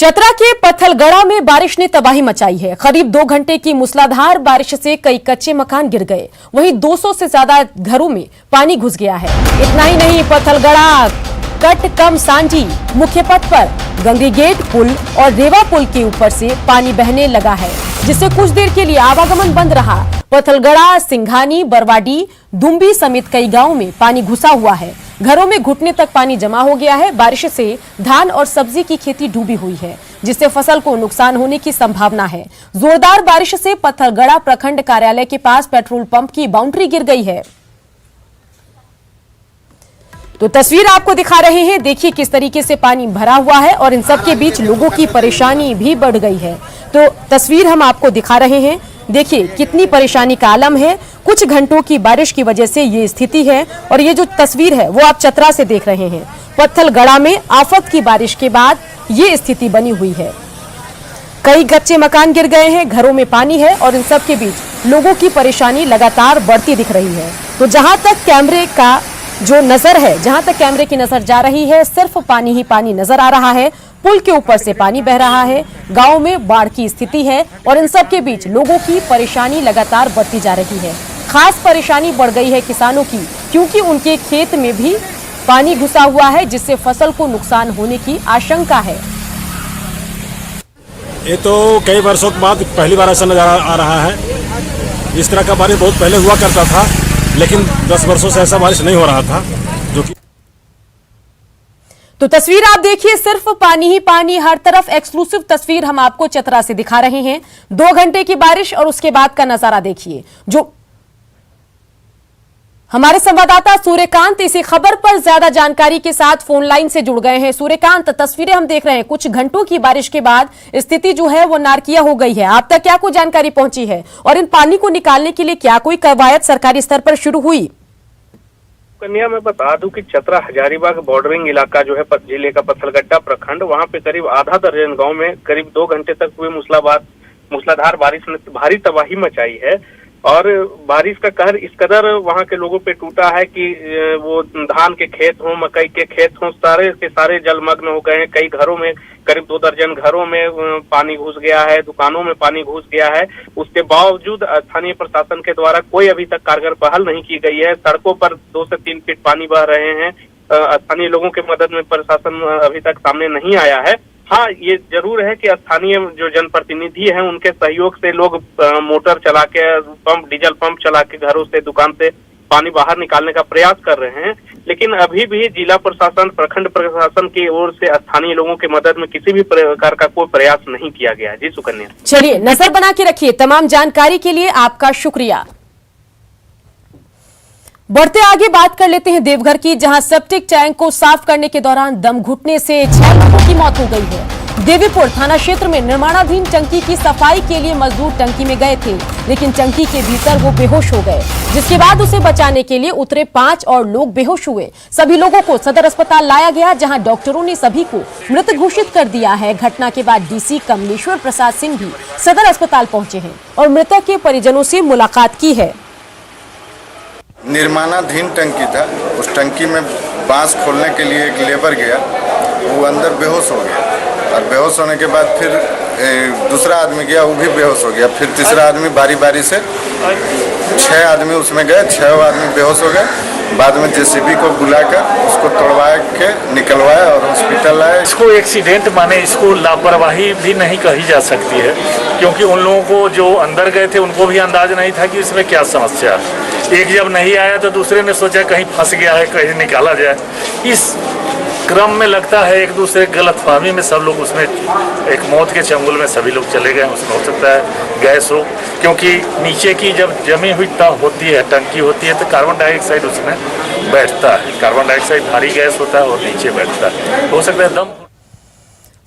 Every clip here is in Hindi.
चतरा के पत्थलगड़ा में बारिश ने तबाही मचाई है। करीब 2 घंटे की मूसलाधार बारिश से कई कच्चे मकान गिर गए, वहीं 200 से ज्यादा घरों में पानी घुस गया है। इतना ही नहीं, पत्थलगड़ा कट सांझी मुख्य पथ पर गंगी गेट पुल और रेवा पुल के ऊपर से पानी बहने लगा है, जिससे कुछ देर के लिए आवागमन बंद रहा। पत्थलगड़ा, सिंघानी, बरवाडी, दुम्बी समेत कई गांवों में पानी घुसा हुआ है। घरों में घुटने तक पानी जमा हो गया है। बारिश से धान और सब्जी की खेती डूबी हुई है, जिससे फसल को नुकसान होने की संभावना है। जोरदार बारिश से पत्थलगड़ा प्रखंड कार्यालय के पास पेट्रोल पंप की बाउंड्री गिर गई है। तो तस्वीर आपको दिखा रहे हैं, देखिए किस तरीके से पानी भरा हुआ है और इन सब के बीच लोगों की परेशानी भी बढ़ गई है। तो तस्वीर हम आपको दिखा रहे हैं, देखिए कितनी परेशानी का आलम है। कुछ घंटों की बारिश की वजह से ये स्थिति है और ये जो तस्वीर है वो आप चतरा से देख रहे हैं। पत्थलगड़ा में आफत की बारिश के बाद ये स्थिति बनी हुई है। कई कच्चे मकान गिर गए हैं, घरों में पानी है और इन सब के बीच लोगों की परेशानी लगातार बढ़ती दिख रही है। तो जहां तक कैमरे का जो नजर है, जहां तक कैमरे की नजर जा रही है, सिर्फ पानी ही पानी नजर आ रहा है। पुल के ऊपर से पानी बह रहा है, गांव में बाढ़ की स्थिति है और इन सब के बीच लोगों की परेशानी लगातार बढ़ती जा रही है। खास परेशानी बढ़ गई है किसानों की, क्योंकि उनके खेत में भी पानी घुसा हुआ है, जिससे फसल को नुकसान होने की आशंका है। ये तो कई वर्षों के बाद पहली बार ऐसा नजर आ रहा है। इस तरह का बारिश बहुत पहले हुआ करता था, लेकिन 10 वर्षों से ऐसा बारिश नहीं हो रहा था। जो कि तो तस्वीर आप देखिए, सिर्फ पानी ही पानी, हर तरफ एक्सक्लूसिव तस्वीर हम आपको चतरा से दिखा रहे हैं। 2 घंटे की बारिश और उसके बाद का नजारा देखिए। जो हमारे संवाददाता सूर्यकांत इसी खबर पर ज्यादा जानकारी के साथ फोन लाइन से जुड़ गए हैं। सूर्यकांत, तस्वीरें हम देख रहे हैं, कुछ घंटों की बारिश के बाद स्थिति जो है वो नारकिया हो गई है। आप तक क्या कोई जानकारी पहुंची है और इन पानी को निकालने के लिए क्या कोई कवायद सरकारी स्तर पर शुरू हुई? कन्या, मैं बता दूं कि चतरा हजारीबाग बॉर्डरिंग इलाका जो है जिले का पत्थलगड्डा प्रखंड, वहां पे करीब आधा दर्जन गांव में करीब 2 घंटे तक हुए मूसलाधार बारिश ने भारी तबाही मचाई है। और बारिश का कहर इस कदर वहां के लोगों पे टूटा है कि वो धान के खेत हों, मकई के खेत हों, सारे के सारे जलमग्न हो गए हैं। कई घरों में, करीब 2 दर्जन घरों में पानी घुस गया है, दुकानों में पानी घुस गया है। उसके बावजूद स्थानीय प्रशासन के द्वारा कोई अभी तक कारगर पहल नहीं की गई है। सड़कों पर 2 से 3 फीट पानी बह रहे हैं। स्थानीय लोगों की मदद में प्रशासन अभी तक सामने नहीं आया है। हाँ, ये जरूर है कि स्थानीय जो जनप्रतिनिधि हैं उनके सहयोग से लोग मोटर चला के, डीजल पंप चला के घरों से, दुकान से पानी बाहर निकालने का प्रयास कर रहे हैं। लेकिन अभी भी जिला प्रशासन, प्रखंड प्रशासन की ओर से स्थानीय लोगों की मदद में किसी भी प्रकार का कोई प्रयास नहीं किया गया है। जी सुकन्या। चलिए, नजर बना के रखिए। तमाम जानकारी के लिए आपका शुक्रिया। बढ़ते आगे बात कर लेते हैं देवघर की, जहां सेप्टिक टैंक को साफ करने के दौरान दम घुटने से 6 लोगों की मौत हो गई है। देवीपुर थाना क्षेत्र में निर्माणाधीन टंकी की सफाई के लिए मजदूर टंकी में गए थे, लेकिन टंकी के भीतर वो बेहोश हो गए, जिसके बाद उसे बचाने के लिए उतरे 5 और लोग बेहोश हुए। सभी लोगों को सदर अस्पताल लाया गया, जहां डॉक्टरों ने सभी को मृत घोषित कर दिया है। घटना के बाद डीसी कमलेश्वर प्रसाद सिंह भी सदर अस्पताल पहुंचे हैं और मृतक के परिजनों से मुलाकात की है। निर्माणाधीन टंकी था, उस टंकी में बांस खोलने के लिए एक लेबर गया, वो अंदर बेहोश हो गया और बेहोश होने के बाद फिर दूसरा आदमी गया, वो भी बेहोश हो गया। फिर तीसरा आदमी बारी बारी से 6 आदमी उसमें गए, 6 आदमी बेहोश हो गए। बाद में जेसीबी को बुलाकर उसको तोड़वा के निकलवाया और हॉस्पिटल लाया। इसको एक्सीडेंट माने, इसको लापरवाही भी नहीं कही जा सकती है, क्योंकि उन लोगों को जो अंदर गए थे उनको भी अंदाज नहीं था कि इसमें क्या समस्या है। एक जब नहीं आया तो दूसरे ने सोचा कहीं फंस गया है, कहीं निकाला जाए। इस क्रम में लगता है एक दूसरे गलतफहमी में सब लोग उसमें एक मौत के चंगुल में सभी लोग चले गए। उसमें हो सकता है गैस हो, क्योंकि नीचे की जब जमी हुई तह होती है, टंकी होती है, तो कार्बन डाइऑक्साइड उसमें बैठता है। कार्बन डाइऑक्साइड भारी गैस होता है और नीचे बैठता है, हो सकता है दम।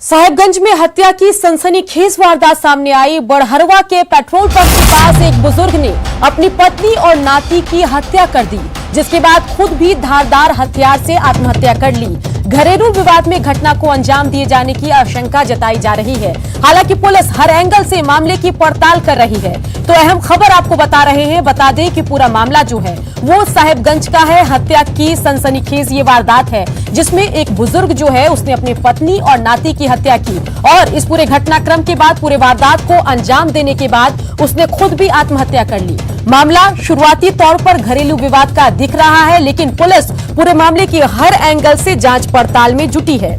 साहेबगंज में हत्या की सनसनीखेज वारदात सामने आई। बड़हरवा के पेट्रोल पंप के पास एक बुजुर्ग ने अपनी पत्नी और नाती की हत्या कर दी, जिसके बाद खुद भी धारदार हथियार से आत्महत्या कर ली। घरेलू विवाद में घटना को अंजाम दिए जाने की आशंका जताई जा रही है। हालांकि पुलिस हर एंगल से मामले की पड़ताल कर रही है। तो अहम खबर आपको बता रहे हैं, बता दें कि पूरा मामला जो है वो साहिबगंज का है। हत्या की सनसनीखेज ये वारदात है जिसमें एक बुजुर्ग जो है उसने अपनी पत्नी और नाती की हत्या की और इस पूरे घटनाक्रम के बाद पूरे वारदात को अंजाम देने के बाद उसने खुद भी आत्महत्या कर ली। मामला शुरुआती तौर पर घरेलू विवाद का दिख रहा है, लेकिन पुलिस पूरे मामले की हर एंगल से जांच पड़ताल में जुटी है।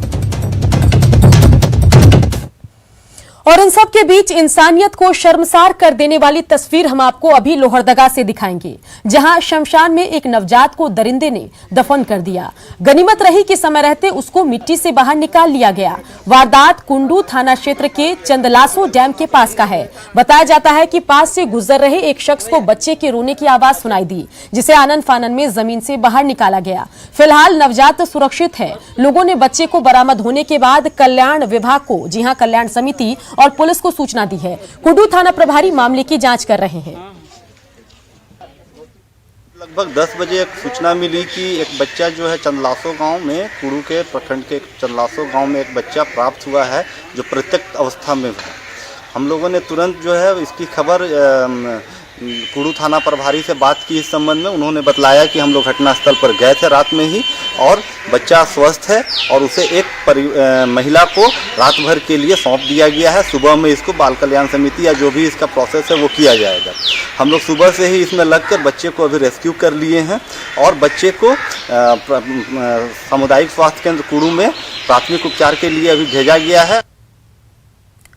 और इन सब के बीच इंसानियत को शर्मसार कर देने वाली तस्वीर हम आपको अभी लोहरदगा से दिखाएंगे, जहां शमशान में एक नवजात को दरिंदे ने दफन कर दिया। गनीमत रही कि समय रहते उसको मिट्टी से बाहर निकाल लिया गया। वारदात कुंडू थाना क्षेत्र के चंदलासो डैम के पास का है। बताया जाता है कि पास से गुजर रहे एक शख्स को बच्चे के रोने की आवाज सुनाई दी, जिसे आनन फानन में जमीन से बाहर निकाला गया। फिलहाल नवजात सुरक्षित है। लोगों ने बच्चे को बरामद होने के बाद कल्याण विभाग को, जी हां, कल्याण समिति और पुलिस को सूचना दी है। कुंडू थाना प्रभारी मामले की जांच कर रहे हैं। लगभग 10 बजे एक सूचना मिली कि एक बच्चा जो है चंदलासो गांव में, कुड़ू के प्रखंड के चंदलासो गांव में एक बच्चा प्राप्त हुआ है जो प्रत्यक्त अवस्था में है। हम लोगों ने तुरंत जो है इसकी खबर कुड़ू थाना प्रभारी से बात की इस संबंध में। उन्होंने बतलाया कि हम लोग घटनास्थल पर गए थे रात में ही और बच्चा स्वस्थ है और उसे एक महिला को रात भर के लिए सौंप दिया गया है। सुबह में इसको बाल कल्याण समिति या जो भी इसका प्रोसेस है वो किया जाएगा। हम लोग सुबह से ही इसमें लगकर बच्चे को अभी रेस्क्यू कर लिए हैं और बच्चे को सामुदायिक स्वास्थ्य केंद्र कुड़ू में प्राथमिक उपचार के लिए अभी भेजा गया है।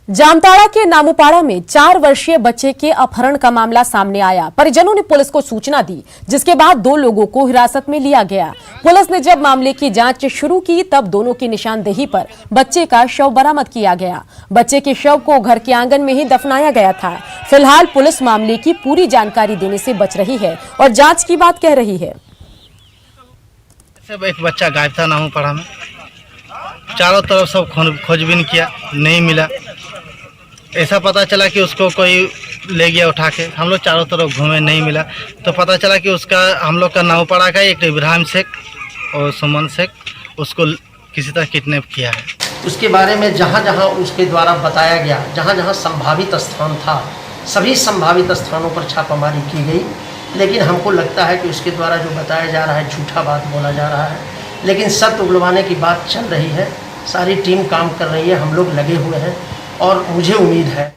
जामताड़ा के नामुपाड़ा में 4 वर्षीय बच्चे के अपहरण का मामला सामने आया। परिजनों ने पुलिस को सूचना दी, जिसके बाद 2 लोगों को हिरासत में लिया गया। पुलिस ने जब मामले की जांच शुरू की तब दोनों की निशानदेही पर बच्चे का शव बरामद किया गया। बच्चे के शव को घर के आंगन में ही दफनाया गया था। फिलहाल पुलिस मामले की पूरी जानकारी देने से बच रही है और जांच की बात कह रही है। एक बच्चा गायब था नामुपाड़ा में, चारों तरफ सब खोजबीन किया, नहीं मिला। ऐसा पता चला कि उसको कोई ले गया उठा के। हम लोग चारों तरफ घूमे, नहीं मिला। तो पता चला कि उसका, हम लोग का नामुपाड़ा का एक इब्राहिम शेख और सुमन शेख, उसको किसी तरह किडनैप किया है। उसके बारे में जहाँ जहाँ उसके द्वारा बताया गया, जहाँ जहाँ संभावित स्थान था, सभी संभावित स्थानों पर छापामारी की गई। लेकिन हमको लगता है कि उसके द्वारा जो बताया जा रहा है झूठा बात बोला जा रहा है, लेकिन सत्य उगलवाने की बात चल रही है। सारी टीम काम कर रही है, हम लोग लगे हुए हैं और मुझे उम्मीद है।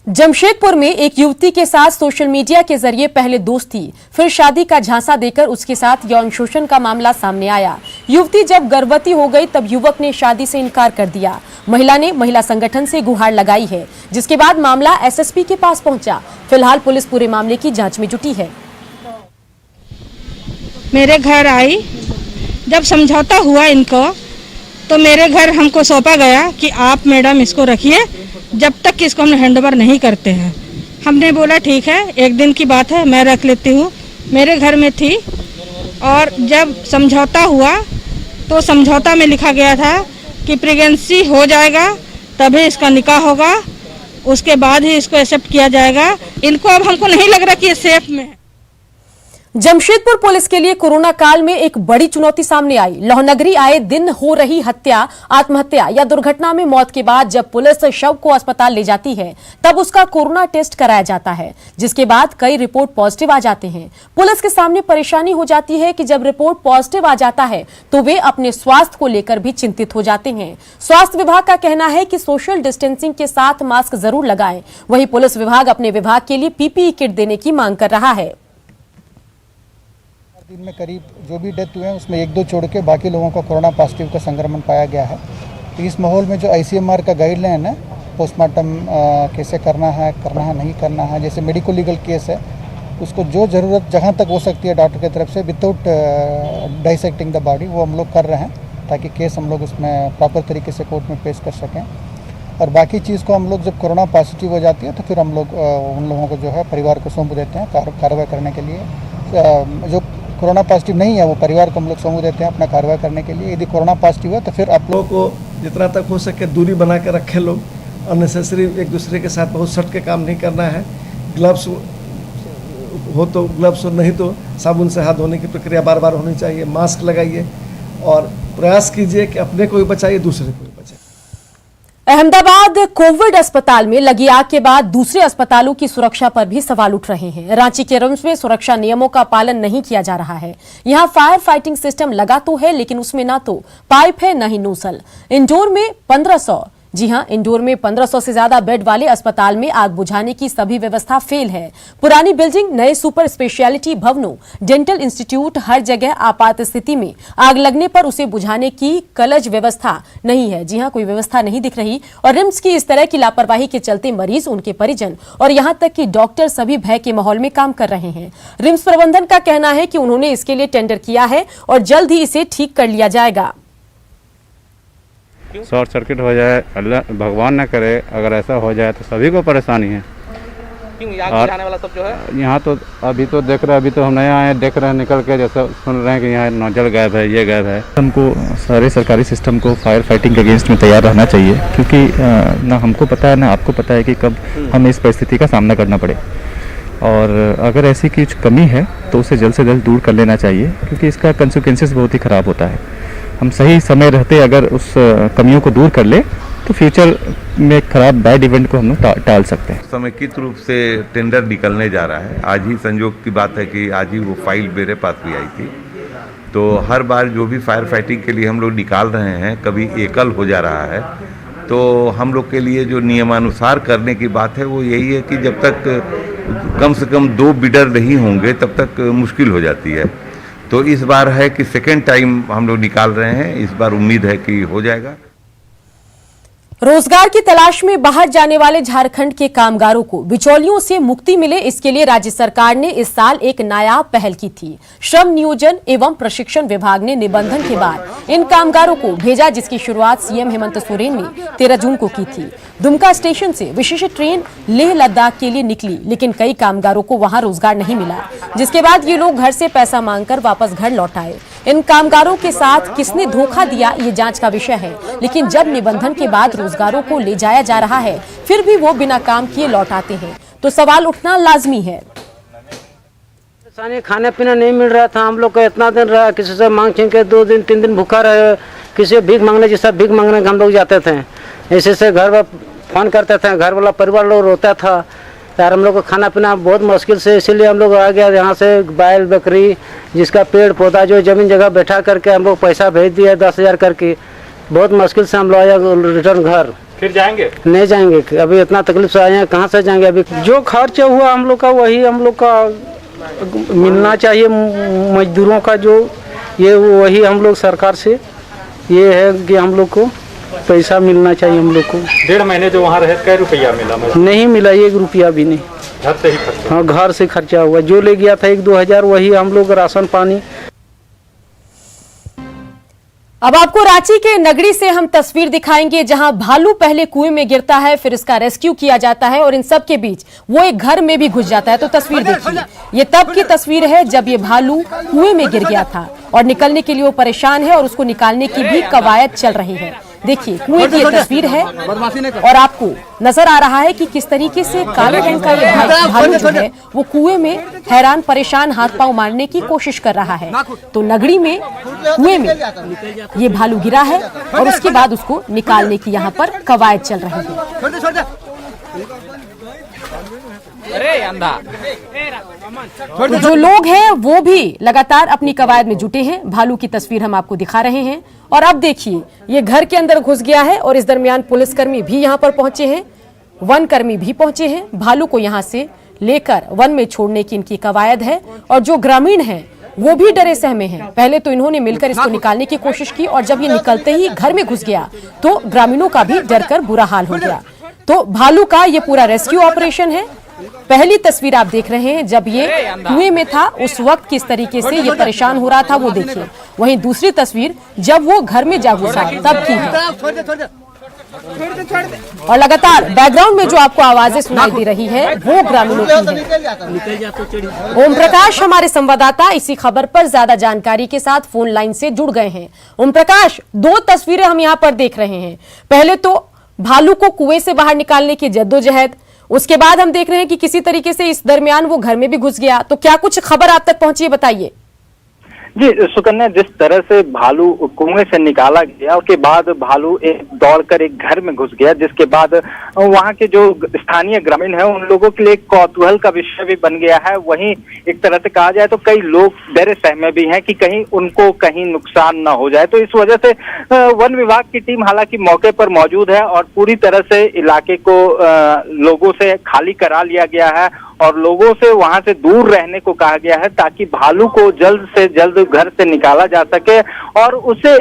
जमशेदपुर में एक युवती के साथ सोशल मीडिया के जरिए पहले दोस्ती, फिर शादी का झांसा देकर उसके साथ यौन शोषण का मामला सामने आया। युवती जब गर्भवती हो गई तब युवक ने शादी से इनकार कर दिया। महिला ने महिला संगठन से गुहार लगाई है, जिसके बाद मामला एसएसपी के पास पहुंचा। फिलहाल पुलिस पूरे मामले की जांच में जुटी है। मेरे घर आई, जब समझौता हुआ इनको, तो मेरे घर हमको सौंपा गया कि आप मैडम इसको रखिए जब तक कि इसको हम हैंडओवर नहीं करते हैं। हमने बोला ठीक है, एक दिन की बात है, मैं रख लेती हूँ। मेरे घर में थी और जब समझौता हुआ तो समझौता में लिखा गया था कि प्रेगनेंसी हो जाएगा तभी इसका निकाह होगा, उसके बाद ही इसको एक्सेप्ट किया जाएगा। इनको अब हमको नहीं लग रहा कि ये सेफ में है। जमशेदपुर पुलिस के लिए कोरोना काल में एक बड़ी चुनौती सामने आई। लोहनगरी आए दिन हो रही हत्या, आत्महत्या या दुर्घटना में मौत के बाद जब पुलिस शव को अस्पताल ले जाती है तब उसका कोरोना टेस्ट कराया जाता है, जिसके बाद कई रिपोर्ट पॉजिटिव आ जाते हैं। पुलिस के सामने परेशानी हो जाती है कि जब रिपोर्ट पॉजिटिव आ जाता है तो वे अपने स्वास्थ्य को लेकर भी चिंतित हो जाते हैं। स्वास्थ्य विभाग का कहना है कि सोशल डिस्टेंसिंग के साथ मास्क जरूर लगाएं। वहीं पुलिस विभाग अपने विभाग के लिए पीपीई किट देने की मांग कर रहा है। दिन में करीब जो भी डेथ हुए हैं उसमें 1-2 छोड़ के बाकी लोगों का कोरोना पॉजिटिव का संक्रमण पाया गया है। तो इस माहौल में जो आईसीएमआर का गाइडलाइन है, पोस्टमार्टम कैसे करना है नहीं करना है, जैसे मेडिको लीगल केस है उसको जो ज़रूरत जहाँ तक हो सकती है डॉक्टर की तरफ से विदाउट डाइसेक्टिंग द बॉडी, वो हम लोग कर रहे हैं ताकि केस हम लोग उसमें प्रॉपर तरीके से कोर्ट में पेश कर सकें। और बाकी चीज़ को हम लोग जब कोरोना पॉजिटिव हो जाती है तो फिर हम लोग उन लोगों को जो है परिवार को सौंप देते हैं कार्रवाई करने के लिए। जो कोरोना पॉजिटिव नहीं है वो परिवार को हम लोग सौंप देते हैं अपना कार्रवाई करने के लिए। यदि कोरोना पॉजिटिव है तो फिर आप लोगों को जितना तक हो सके दूरी बना के रखें। लोग अननेसेसरी एक दूसरे के साथ बहुत सट के काम नहीं करना है। ग्लव्स हो तो ग्लव्स, नहीं तो साबुन से हाथ धोने की प्रक्रिया बार बार होनी चाहिए। मास्क लगाइए और प्रयास कीजिए कि अपने को भी बचाइए, दूसरे को भी बचाइए। अहमदाबाद कोविड अस्पताल में लगी आग के बाद दूसरे अस्पतालों की सुरक्षा पर भी सवाल उठ रहे हैं। रांची के रिम्स में सुरक्षा नियमों का पालन नहीं किया जा रहा है। यहां फायर फाइटिंग सिस्टम लगा तो है, लेकिन उसमें ना तो पाइप है, न ही नोजल। इंडोर में 1500, जी हां, इंडोर में 1500 से ज्यादा बेड वाले अस्पताल में आग बुझाने की सभी व्यवस्था फेल है। पुरानी बिल्डिंग, नए सुपर स्पेशलिटी भवनों, डेंटल इंस्टीट्यूट, हर जगह आपात स्थिति में आग लगने पर उसे बुझाने की कलज व्यवस्था नहीं है। जी हां, कोई व्यवस्था नहीं दिख रही और रिम्स की इस तरह की लापरवाही के चलते मरीज, उनके परिजन और यहां तक कि डॉक्टर सभी भय के माहौल में काम कर रहे हैं। रिम्स प्रबंधन का कहना है कि उन्होंने इसके लिए टेंडर किया है और जल्द ही इसे ठीक कर लिया जाएगा। शॉर्ट सर्किट हो जाए, अल्लाह भगवान न करे, अगर ऐसा हो जाए तो सभी को परेशानी है। और वाला सब जो है यहाँ तो अभी तो देख रहे हैं, अभी तो हम नए आए देख रहे हैं निकल के, जैसा सुन रहे हैं कि यहाँ नोजल गायब है, ये गायब है। हमको सारे सरकारी सिस्टम को फायर फाइटिंग के अगेंस्ट में तैयार रहना चाहिए, क्योंकि ना हमको पता है ना आपको पता है कि कब हमें इस परिस्थिति का सामना करना पड़े। और अगर ऐसी कुछ कमी है तो उसे जल्द से जल्द दूर कर लेना चाहिए, क्योंकि इसका कंसिक्वेंसेस बहुत ही ख़राब होता है। हम सही समय रहते अगर उस कमियों को दूर कर ले तो फ्यूचर में खराब बैड इवेंट को हम लोग टाल सकते हैं। समेकित रूप से टेंडर निकलने जा रहा है। आज ही संयोग की बात है कि आज ही वो फाइल मेरे पास भी आई थी। तो हर बार जो भी फायर फाइटिंग के लिए हम लोग निकाल रहे हैं, कभी एकल हो जा रहा है। तो हम लोग के लिए जो नियमानुसार करने की बात है वो यही है कि जब तक कम से कम 2 बिडर नहीं होंगे तब तक मुश्किल हो जाती है। तो इस बार है कि सेकेंड टाइम हम लोग निकाल रहे हैं, इस बार उम्मीद है कि हो जाएगा। रोजगार की तलाश में बाहर जाने वाले झारखंड के कामगारों को बिचौलियों से मुक्ति मिले, इसके लिए राज्य सरकार ने इस साल एक नायाब पहल की थी। श्रम नियोजन एवं प्रशिक्षण विभाग ने निबंधन के बाद इन कामगारों को भेजा, जिसकी शुरुआत सीएम हेमंत सोरेन ने 13 जून को की थी। दुमका स्टेशन से विशेष ट्रेन लेह लद्दाख के लिए निकली, लेकिन कई कामगारों को वहां रोजगार नहीं मिला, जिसके बाद ये लोग घर से पैसा मांगकर वापस घर लौट आए। इन कामगारों के साथ किसने धोखा दिया, ये जांच का विषय है, लेकिन जब निबंधन के बाद रोजगारों को ले जाया जा रहा है, फिर भी वो बिना काम किए लौट आते हैं, तो सवाल उठना लाजमी है। खाने पीना नहीं मिल रहा था, हम लोग का इतना दिन रहा, किसी से मांग छीन के 2 दिन 3 दिन भूखा रहे, किसी भीख मांगने जैसा भीख मांगने हम लोग जाते थे। ऐसे से घर में फोन करते थे, घर वाला परिवार लोग रोता था यार, हम लोग को खाना पीना बहुत मुश्किल से, इसीलिए हम लोग आ गया यहाँ से। बैल बकरी जिसका पेड़ पौधा जो जमीन जगह बैठा करके हम लोग पैसा भेज दिया 10,000 करके, बहुत मुश्किल से हम लोग आया रिटर्न घर। फिर जाएंगे? नहीं जाएंगे, अभी इतना तकलीफ से आए हैं, कहाँ से जाएंगे। अभी जो खर्चा हुआ हम लोग का वही हम लोग का मिलना चाहिए, मजदूरों का जो ये वही हम लोग सरकार से ये है कि हम लोग को पैसा मिलना चाहिए हम लोग को। 1.5 महीने जो वहाँ रहे कै रुपया मिला? नहीं मिला, 1 रुपया भी नहीं। घर से ही खर्चा? हाँ, घर से खर्चा हुआ, जो ले गया था 1-2 हज़ार वही हम लोग राशन पानी। अब आपको रांची के नगरी से हम तस्वीर दिखाएंगे, जहां भालू पहले कुएं में गिरता है, फिर इसका रेस्क्यू किया जाता है और इन सब के बीच वो एक घर में भी घुस जाता है। तो तस्वीर देखिए, ये तब की तस्वीर है जब ये भालू कुएं में गिर गया था और निकलने के लिए वो परेशान है और उसको निकालने की भी कवायद चल रही है। देखिए, कुएं की ये तस्वीर है और आपको नजर आ रहा है कि किस तरीके से काले रंग का ये भालू जो है वो कुएं में हैरान परेशान हाथ पांव मारने की कोशिश कर रहा है। तो नगरी में कुएं में ये भालू गिरा है और उसके बाद उसको निकालने की यहाँ पर कवायद चल रही है। तो जो लोग हैं वो भी लगातार अपनी कवायद में जुटे हैं। भालू की तस्वीर हम आपको दिखा रहे हैं और अब देखिए, ये घर के अंदर घुस गया है और इस दरमियान पुलिसकर्मी भी यहाँ पर पहुंचे हैं, वन कर्मी भी पहुंचे हैं। भालू को यहाँ से लेकर वन में छोड़ने की इनकी कवायद है और जो ग्रामीण हैं वो भी डरे सहमे हैं। पहले तो इन्होंने मिलकर इसको निकालने की कोशिश की और जब ये निकलते ही घर में घुस गया तो ग्रामीणों का भी डरकर बुरा हाल हो गया। तो भालू का ये पूरा रेस्क्यू ऑपरेशन है। पहली तस्वीर आप देख रहे हैं जब ये कुएं में था, उस वक्त किस तरीके से ये परेशान हो रहा था वो देखिए। वहीं दूसरी तस्वीर जब वो घर में जा घुसा तब की है। और लगातार बैकग्राउंड में जो आपको आवाजें सुनाई दे रही है वो ग्रामीणों की है। ओम प्रकाश हमारे संवाददाता इसी खबर पर ज्यादा जानकारी के साथ फोन लाइन से जुड़ गए हैं। ओम प्रकाश, 2 तस्वीरें हम यहाँ पर देख रहे हैं। पहले तो भालू को कुएं से बाहर निकालने की जद्दोजहद, उसके बाद हम देख रहे हैं कि किसी तरीके से इस दरमियान वो घर में भी घुस गया। तो क्या कुछ खबर आप तक पहुंची है, बताइए। जी सुकन्या, जिस तरह से भालू कुएं से निकाला गया उसके बाद भालू दौड़कर एक घर में घुस गया, जिसके बाद वहां के जो स्थानीय ग्रामीण है उन लोगों के लिए कौतूहल का विषय भी बन गया है। वहीं एक तरह से कहा जाए तो कई लोग डरे सहमे भी हैं कि कहीं उनको कहीं नुकसान न हो जाए। तो इस वजह से वन विभाग की टीम हालांकि मौके पर मौजूद है और पूरी तरह से इलाके को लोगों से खाली करा लिया गया है और लोगों से वहां से दूर रहने को कहा गया है ताकि भालू को जल्द से जल्द घर से निकाला जा सके और उसे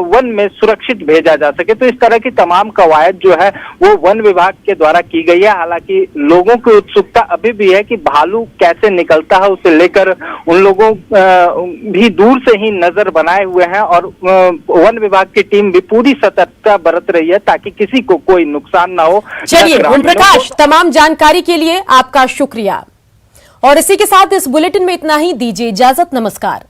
वन में सुरक्षित भेजा जा सके। तो इस तरह की तमाम कवायद जो है वो वन विभाग के द्वारा की गई है। हालांकि लोगों की उत्सुकता अभी भी है कि भालू कैसे निकलता है, उसे लेकर उन लोगों भी दूर से ही नजर बनाए हुए हैं और वन विभाग की टीम भी पूरी सतर्कता बरत रही है ताकि किसी को कोई नुकसान ना हो। चलिए ओम प्रकाश, तमाम जानकारी के लिए आपका शुक्रिया। और इसी के साथ इस बुलेटिन में इतना ही, दीजिए इजाजत, नमस्कार।